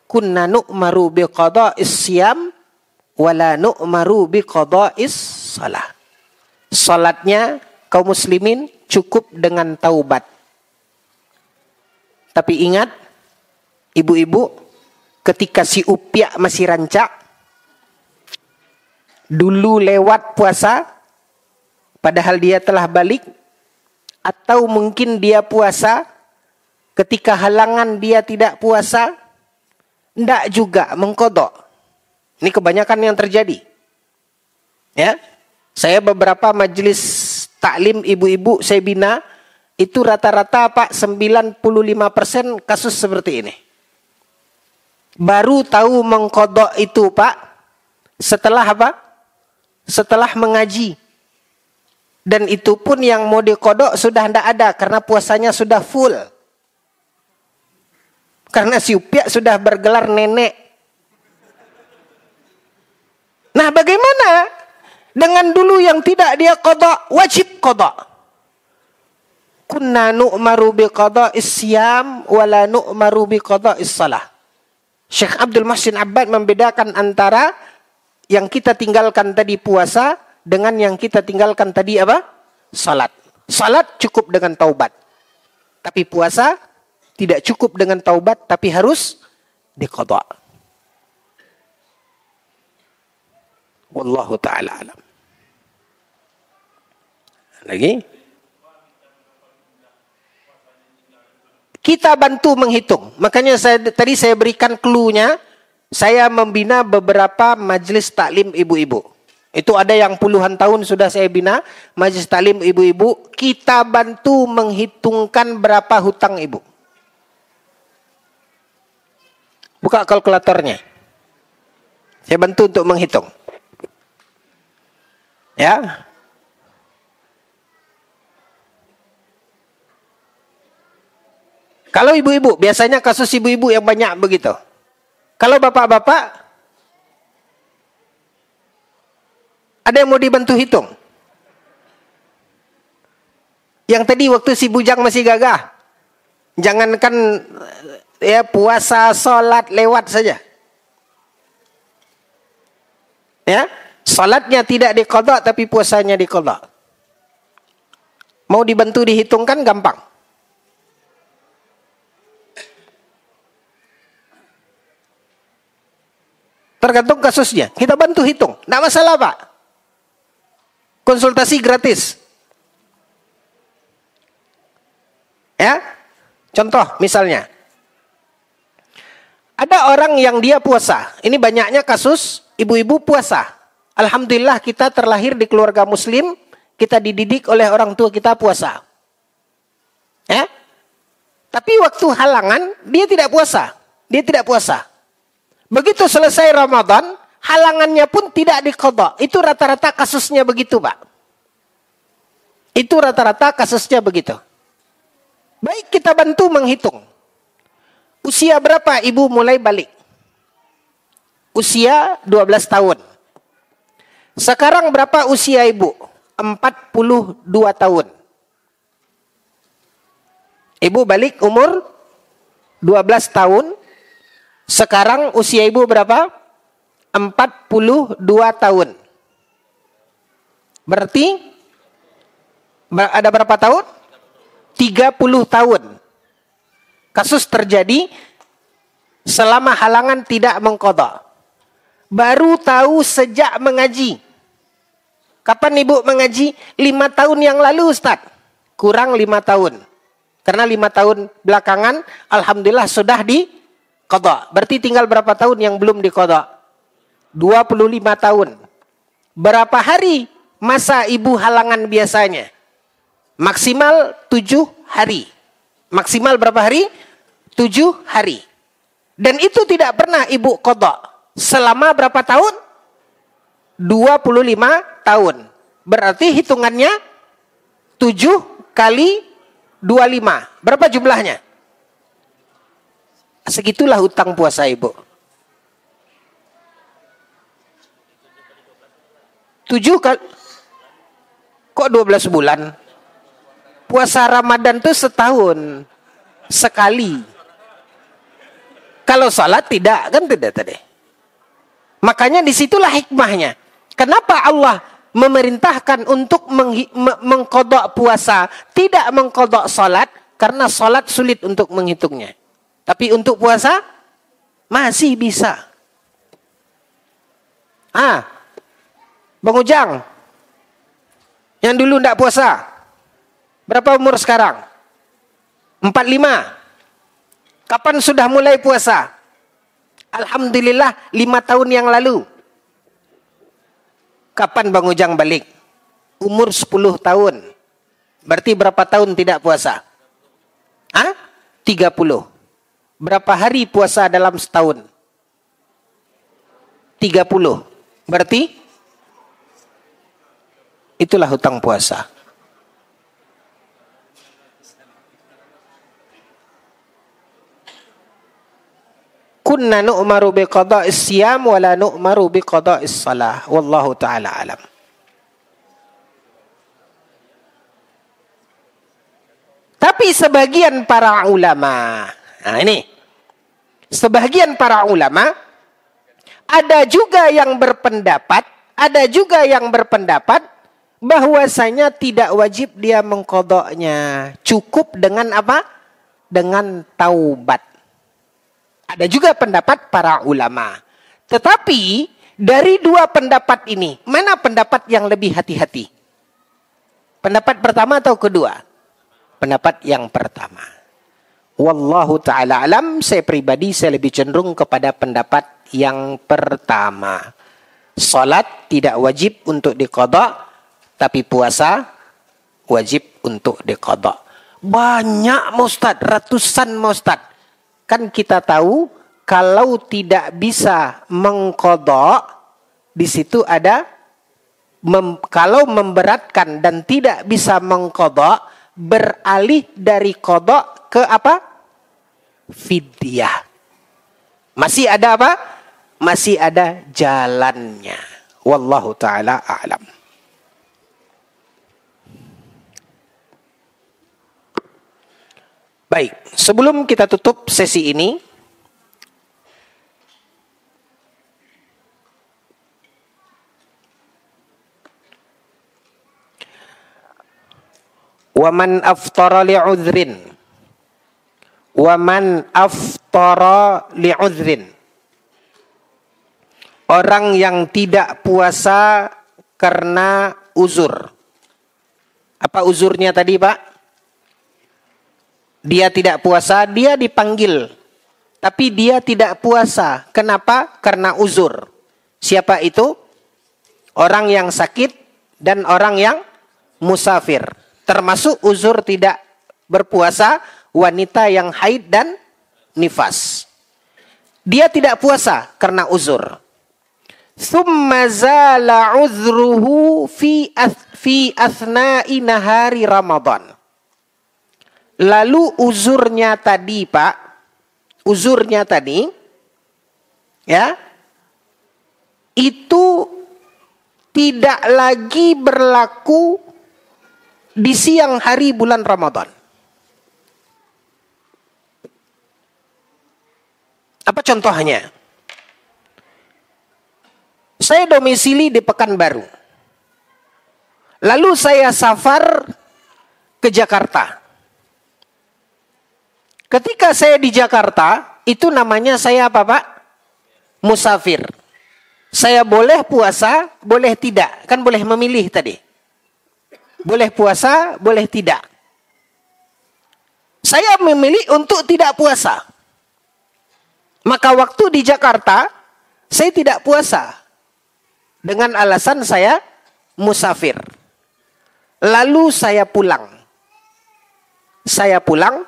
[SPEAKER 1] kunna nu'maru biqada'is siyam wala nu'maru biqada'is salah. Salatnya kaum muslimin cukup dengan taubat. Tapi ingat, ibu-ibu, ketika si Upia masih rancak, dulu lewat puasa, padahal dia telah balik, atau mungkin dia puasa, ketika halangan dia tidak puasa, tidak juga mengkodok. Ini kebanyakan yang terjadi. Ya, saya beberapa majelis taklim ibu-ibu saya bina, itu rata-rata Pak 95% kasus seperti ini. Baru tahu mengkodok itu Pak, setelah apa? Setelah mengaji. Dan itu pun yang mau dikodok sudah tidak ada, karena puasanya sudah full. Karena si Upia sudah bergelar nenek. Nah, bagaimana dengan dulu yang tidak dia kodok, wajib kodok? Kunna nu'maru biqada'is siyam wala nu'maru biqada'is salah. Syekh Abdul Muhsin Abbad membedakan antara yang kita tinggalkan tadi puasa dengan yang kita tinggalkan tadi apa? Salat. Salat cukup dengan taubat. Tapi puasa tidak cukup dengan taubat, tapi harus diqadha. Wallahu ta'ala alam. Lagi? Kita bantu menghitung. Makanya tadi saya berikan clue-nya. Saya membina beberapa majelis taklim ibu-ibu. Itu ada yang puluhan tahun sudah saya bina. Majelis taklim ibu-ibu. Kita bantu menghitungkan berapa hutang ibu. Buka kalkulatornya. Saya bantu untuk menghitung. Ya. Kalau ibu-ibu, biasanya kasus ibu-ibu yang banyak begitu. Kalau bapak-bapak, ada yang mau dibantu hitung? Yang tadi waktu si bujang masih gagah. Jangankan ya puasa, sholat, lewat saja. Ya, sholatnya tidak diqadha tapi puasanya diqadha. Mau dibantu dihitungkan gampang. Tergantung kasusnya. Kita bantu hitung. Tidak masalah Pak. Konsultasi gratis. Ya. Contoh misalnya. Ada orang yang dia puasa. Ini banyaknya kasus ibu-ibu puasa. Alhamdulillah kita terlahir di keluarga muslim. Kita dididik oleh orang tua kita puasa. Ya. Tapi waktu halangan dia tidak puasa. Dia tidak puasa. Begitu selesai Ramadan, halangannya pun tidak diqadha. Itu rata-rata kasusnya begitu, Pak. Itu rata-rata kasusnya begitu. Baik, kita bantu menghitung. Usia berapa ibu mulai balik? Usia 12 tahun. Sekarang berapa usia ibu? 42 tahun. Ibu balik umur 12 tahun. Sekarang usia ibu berapa? 42 tahun. Berarti ada berapa tahun? 30 tahun. Kasus terjadi selama halangan tidak mengqadha. Baru tahu sejak mengaji. Kapan ibu mengaji? 5 tahun yang lalu Ustaz. Kurang 5 tahun. Karena 5 tahun belakangan alhamdulillah sudah diqadha. Berarti tinggal berapa tahun yang belum diqadha? 25 tahun. Berapa hari masa ibu halangan biasanya? Maksimal 7 hari. Maksimal berapa hari? 7 hari. Dan itu tidak pernah ibu qadha. Selama berapa tahun? 25 tahun. Berarti hitungannya 7 kali 25. Berapa jumlahnya? Segitulah hutang puasa ibu. 7 kali. Kok 12 bulan? Puasa Ramadan tuh setahun sekali. Kalau salat tidak, kan tidak tadi. Makanya disitulah hikmahnya. Kenapa Allah memerintahkan untuk mengqadha puasa, tidak mengqadha salat? Karena salat sulit untuk menghitungnya. Tapi untuk puasa masih bisa. Bang Ujang, yang dulu tidak puasa, berapa umur sekarang? 45. Kapan sudah mulai puasa? Alhamdulillah 5 tahun yang lalu. Kapan Bang Ujang balik? Umur 10 tahun. Berarti berapa tahun tidak puasa? 30. Berapa hari puasa dalam setahun? 30. Berarti itulah hutang puasa. Kunna nu'maru biqada'is siyam wa la nu'maru biqada'is salah. Wallahu ta'ala alam. Tapi sebagian para ulama, ini, sebagian para ulama ada juga yang berpendapat bahwasanya tidak wajib dia mengqadha'nya. Cukup dengan apa? Dengan taubat. Ada juga pendapat para ulama. Tetapi dari dua pendapat ini, mana pendapat yang lebih hati-hati? Pendapat pertama atau kedua? Pendapat yang pertama. Wallahu ta'ala alam, saya pribadi saya lebih cenderung kepada pendapat yang pertama. Salat tidak wajib untuk diqadha, tapi puasa wajib untuk diqadha. Banyak Ustaz, ratusan Ustaz. Kan kita tahu kalau tidak bisa mengqadha, di situ ada kalau memberatkan dan tidak bisa mengqadha, beralih dari qadha ke apa? Fidyah. Masih ada apa? Masih ada jalannya. Wallahu ta'ala a'lam. Baik, sebelum kita tutup sesi ini, waman aftara li'udhrin, waman aftara li'udhrin, orang yang tidak puasa karena uzur. Apa uzurnya tadi, Pak? Dia tidak puasa, dia dipanggil. Tapi dia tidak puasa. Kenapa? Karena uzur. Siapa itu? Orang yang sakit dan orang yang musafir. Termasuk uzur tidak berpuasa, wanita yang haid dan nifas. Dia tidak puasa karena uzur. Thumma zala uzruhu fi athna'i nahari Ramadan. Lalu uzurnya tadi, Pak, uzurnya tadi, ya, itu tidak lagi berlaku di siang hari bulan Ramadan. Apa contohnya? Saya domisili di Pekanbaru. Lalu saya safar ke Jakarta. Ketika saya di Jakarta, itu namanya saya apa, Pak? Musafir. Saya boleh puasa, boleh tidak. Kan boleh memilih tadi. Boleh puasa, boleh tidak. Saya memilih untuk tidak puasa. Maka waktu di Jakarta, saya tidak puasa. Dengan alasan saya musafir. Lalu saya pulang. Saya pulang.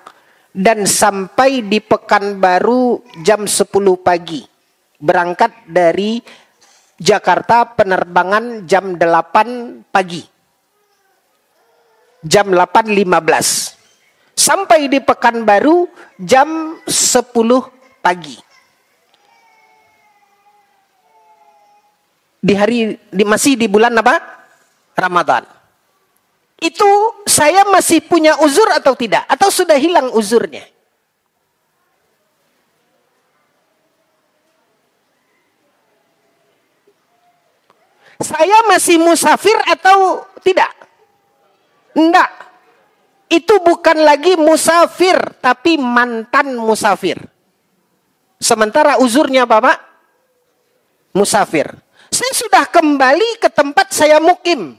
[SPEAKER 1] Dan sampai di Pekanbaru jam 10 pagi. Berangkat dari Jakarta penerbangan jam 8 pagi. Jam 8.15. Sampai di Pekanbaru jam 10 pagi. masih di bulan apa? Ramadan. Itu saya masih punya uzur atau tidak? Atau sudah hilang uzurnya? Saya masih musafir atau tidak? Enggak. Itu bukan lagi musafir, tapi mantan musafir. Sementara uzurnya apa, Pak? Musafir. Saya sudah kembali ke tempat saya mukim.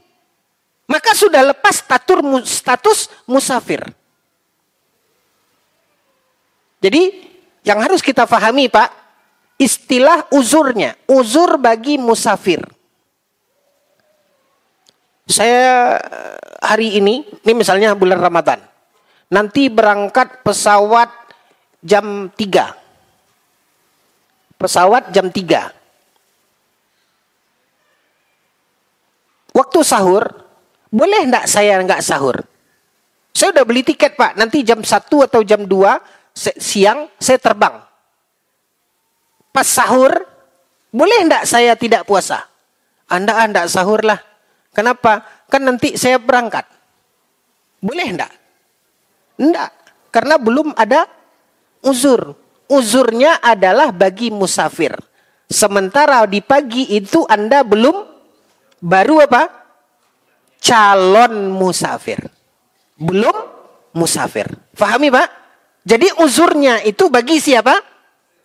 [SPEAKER 1] Maka sudah lepas status musafir. Jadi, yang harus kita pahami, Pak, istilah uzurnya. Uzur bagi musafir. Saya hari ini misalnya bulan Ramadan. Nanti berangkat pesawat jam 3. Pesawat jam 3. Waktu sahur, boleh enggak saya enggak sahur? Saya udah beli tiket, Pak. Nanti jam 1 atau jam 2 siang saya terbang. Pas sahur, boleh enggak saya tidak puasa? Anda enggak sahur lah. Kenapa? Kan nanti saya berangkat. Boleh enggak? Enggak. Karena belum ada uzur. Uzurnya adalah bagi musafir. Sementara di pagi itu Anda baru apa? Calon musafir. Belum musafir. Fahami, Pak? Jadi uzurnya itu bagi siapa?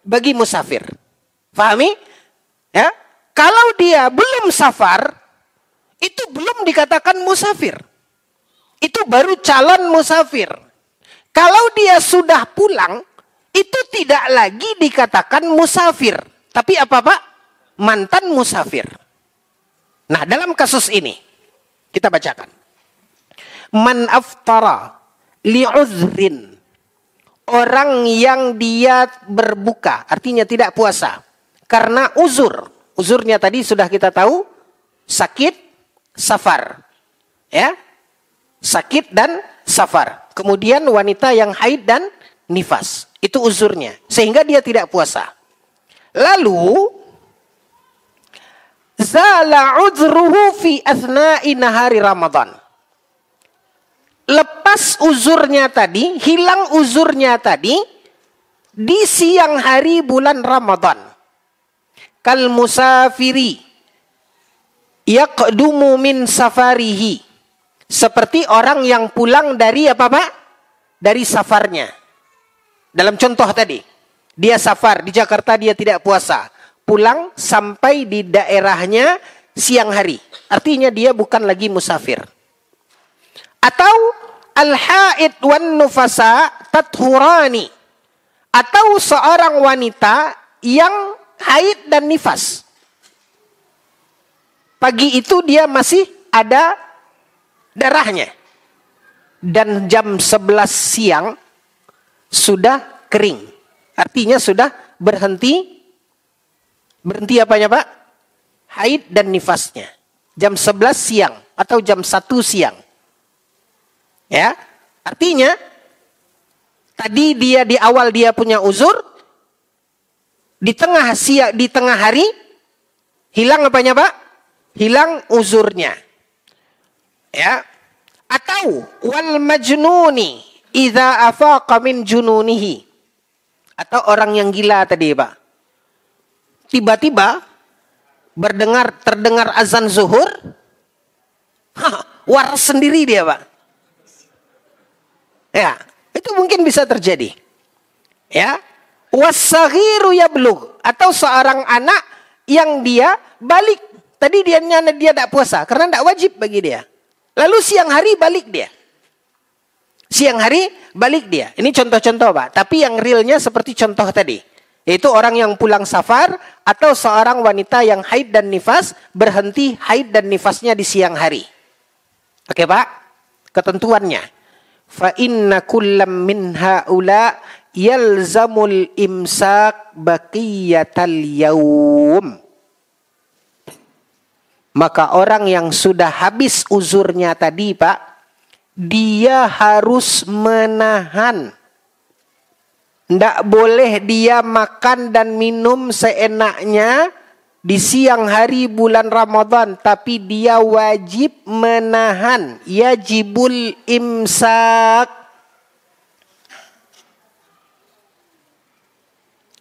[SPEAKER 1] Bagi musafir. Fahami? Ya? Kalau dia belum safar, itu belum dikatakan musafir. Itu baru calon musafir. Kalau dia sudah pulang, itu tidak lagi dikatakan musafir. Tapi apa, Pak? Mantan musafir. Nah, dalam kasus ini, kita bacakan. Man aftara li'udhrin. Orang yang dia berbuka, artinya tidak puasa. Karena uzur. Uzurnya tadi sudah kita tahu, sakit, safar. Ya. Sakit dan safar. Kemudian wanita yang haid dan nifas. Itu uzurnya. Sehingga dia tidak puasa. Lalu zala uzruhu fi athna'i nahari Ramadan. Lepas uzurnya tadi, hilang uzurnya tadi di siang hari bulan Ramadan. Kal musafiri yaqdumu min safarihi. Seperti orang yang pulang dari apa, Pak? Dari safarnya. Dalam contoh tadi, dia safar di Jakarta, dia tidak puasa. Pulang sampai di daerahnya siang hari. Artinya dia bukan lagi musafir. Atau al-haid wan nufasa tathurani. Atau seorang wanita yang haid dan nifas. Pagi itu dia masih ada darahnya. Dan jam 11 siang sudah kering. Artinya sudah berhenti apanya, Pak? Haid dan nifasnya. Jam 11 siang atau jam 1 siang. Ya. Artinya tadi dia di awal dia punya uzur, di tengah hari hilang apanya, Pak? Hilang uzurnya. Ya. Atau wal majnuni idza afaqa min jununihi. Atau orang yang gila tadi, Pak. Tiba-tiba terdengar azan zuhur, waras sendiri dia, Pak. Ya, itu mungkin bisa terjadi. Ya. Was-saghiru yablugh, atau seorang anak yang dia balik. Tadi dia tidak puasa karena tidak wajib bagi dia. Lalu siang hari balik dia. Siang hari balik dia. Ini contoh-contoh, Pak. Tapi yang realnya seperti contoh tadi. Yaitu orang yang pulang safar atau seorang wanita yang haid dan nifas berhenti haid dan nifasnya di siang hari. Oke, Pak? Ketentuannya. Fa inna kullam min haula yalzamul imsak baqiyatal yaum. Maka orang yang sudah habis uzurnya tadi, Pak, dia harus menahan. Tidak boleh dia makan dan minum seenaknya di siang hari bulan Ramadan, tapi dia wajib menahan, yajibul imsak.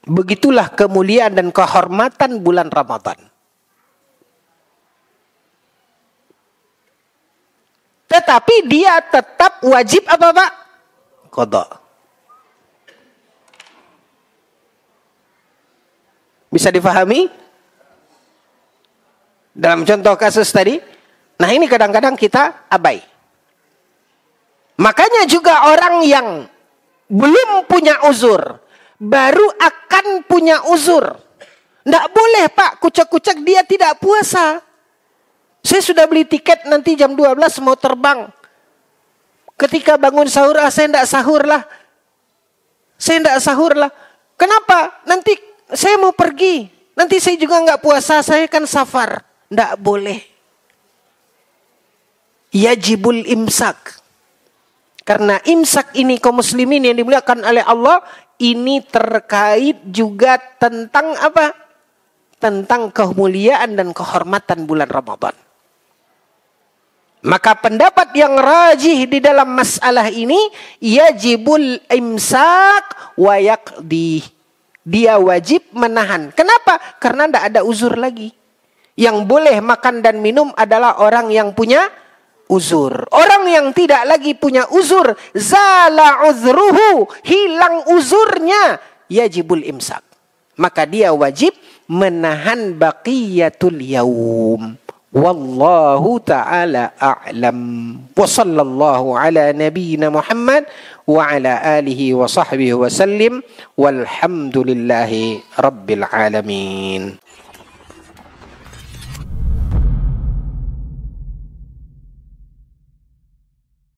[SPEAKER 1] Begitulah kemuliaan dan kehormatan bulan Ramadan. Tetapi dia tetap wajib apa Pak? Qadha. Bisa difahami? Dalam contoh kasus tadi. Nah ini kadang-kadang kita abai. Makanya juga orang yang belum punya uzur, baru akan punya uzur. Tidak boleh Pak, kucak-kucak dia tidak puasa. Saya sudah beli tiket nanti jam 12 mau terbang. Ketika bangun sahur, saya tidak sahur lah. Saya tidak sahur lah. Kenapa? Nanti saya mau pergi. Nanti saya juga nggak puasa, saya kan safar. Tidak boleh. Yajibul imsak. Karena imsak ini kaum muslimin yang dimuliakan oleh Allah, ini terkait juga tentang apa? Tentang kemuliaan dan kehormatan bulan Ramadan. Maka pendapat yang rajih di dalam masalah ini, yajibul imsak wa yaqdi. Dia wajib menahan. Kenapa? Karena tidak ada uzur lagi. Yang boleh makan dan minum adalah orang yang punya uzur. Orang yang tidak lagi punya uzur, zala uzruhu, hilang uzurnya, yajibul imsak. Maka dia wajib menahan baqiyatul yaum. Wallahu ta'ala a'lam. Wa sallallahu ala nabiyyina Muhammad wa ala alihi wa sahbihi wa sallim. Walhamdulillahi rabbil alamin.